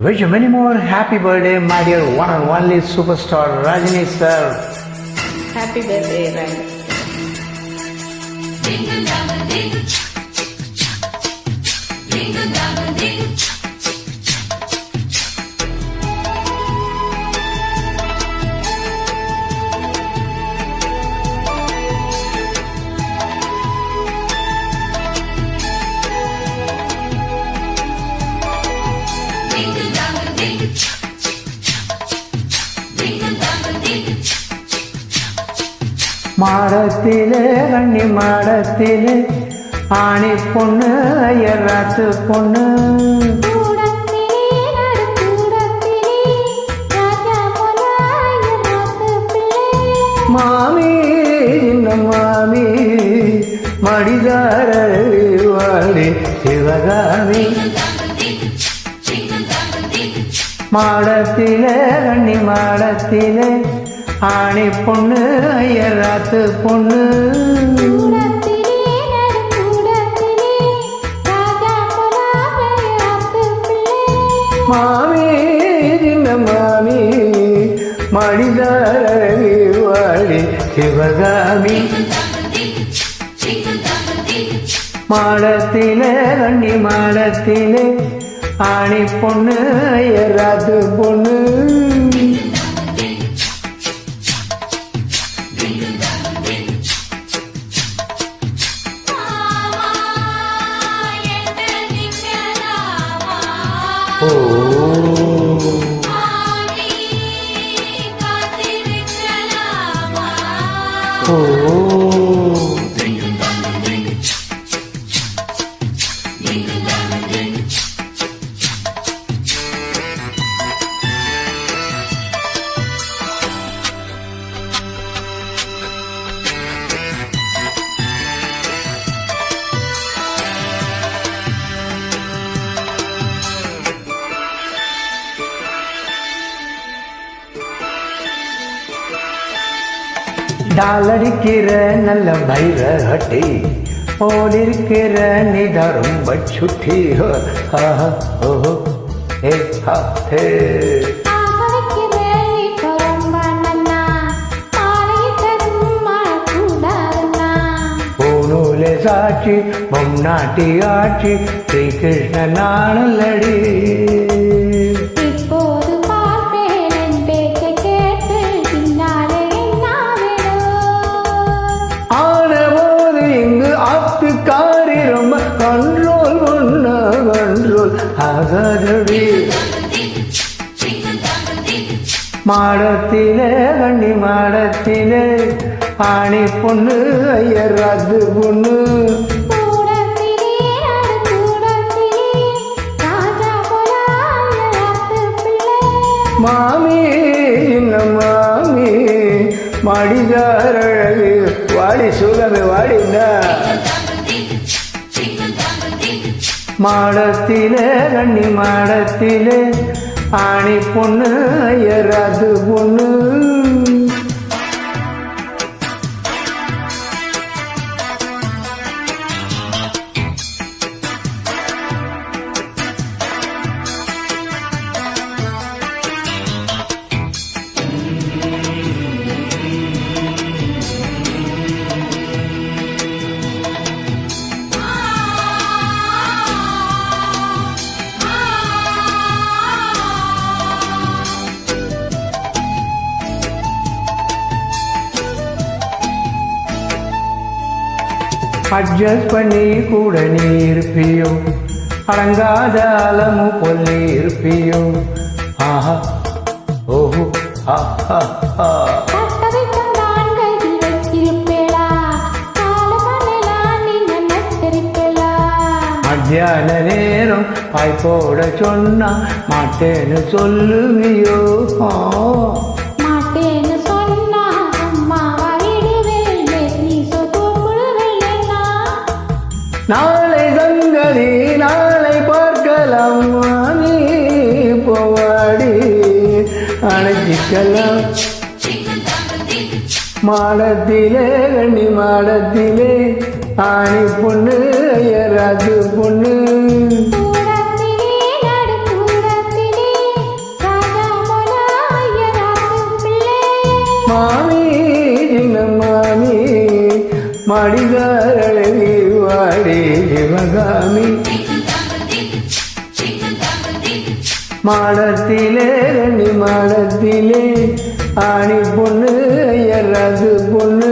Wish you many more happy birthday, my dear one and only superstar Rajini sir. Happy birthday, Rajini. மாடத்திலே கண்ணி மாடத்திலே ஆணி பொண்ணு ஐயராத்து பொண்ணு மாமி இந்த மாமி மடிதார வாடி சிவகாமி மாடத்திலே கண்ணி மாடத்திலே ஆணி பொண்ணு ஐயராத்து பொண்ணு மாமி இந்த மாமி மடிதாரி வாடி சிவகாமி மாடத்திலே கண்ணி மாடத்திலே ஆணி பொண்ணு ஐயராத்து பொண்ணு டாலடிக்கிற நல்ல பைர ஹட்டி ஓடிருக்கிற நிதரும் பச்சுட்டி ஓஹோ ஹே ஹா ஹே பூனூலே சாட்சி பொம்நாட்டி ஆட்சி ஸ்ரீகிருஷ்ண நானல்லடி காரி ரொம்ப கண்ட்ரோல் பண்ண கண்ட்ரோல் ஆகாதடி மாடத்திலே கண்ணி மாடத்திலே ஆணி பொண்ணு ஐயராது பொண்ணு மாமி இந்த மாமி மடிதார அழகு வாடி சுகமே வாடினா மாடத்திலே கண்ணி மாடத்திலே ஆணி பொண்ணு ஐயராது பொண்ணு அட்ஜஸ்ட் பண்ணி கூட நீ இருப்பியோ அடங்காத அலமு கொல்லி இருப்பியோ ஆஹா ஓஹோ ஆஹா மத்தியான நேரம் பாய் போட சொன்னா மாட்டேன்னு சொல்லுவியோ நாளை தங்கதி நாளை பார்க்கலாம் நீ போவாடி அணைச்சிக்கலாம் மாடத்திலே கண்ணி மாடத்திலே ஆணி பொண்ணு ஐயராது பொண்ணு மாடிகாரழகி வாடி சிவகாமி மாடத்திலே ரெண்டு மாடத்திலே ஆணி பொண்ணு எறது பொண்ணு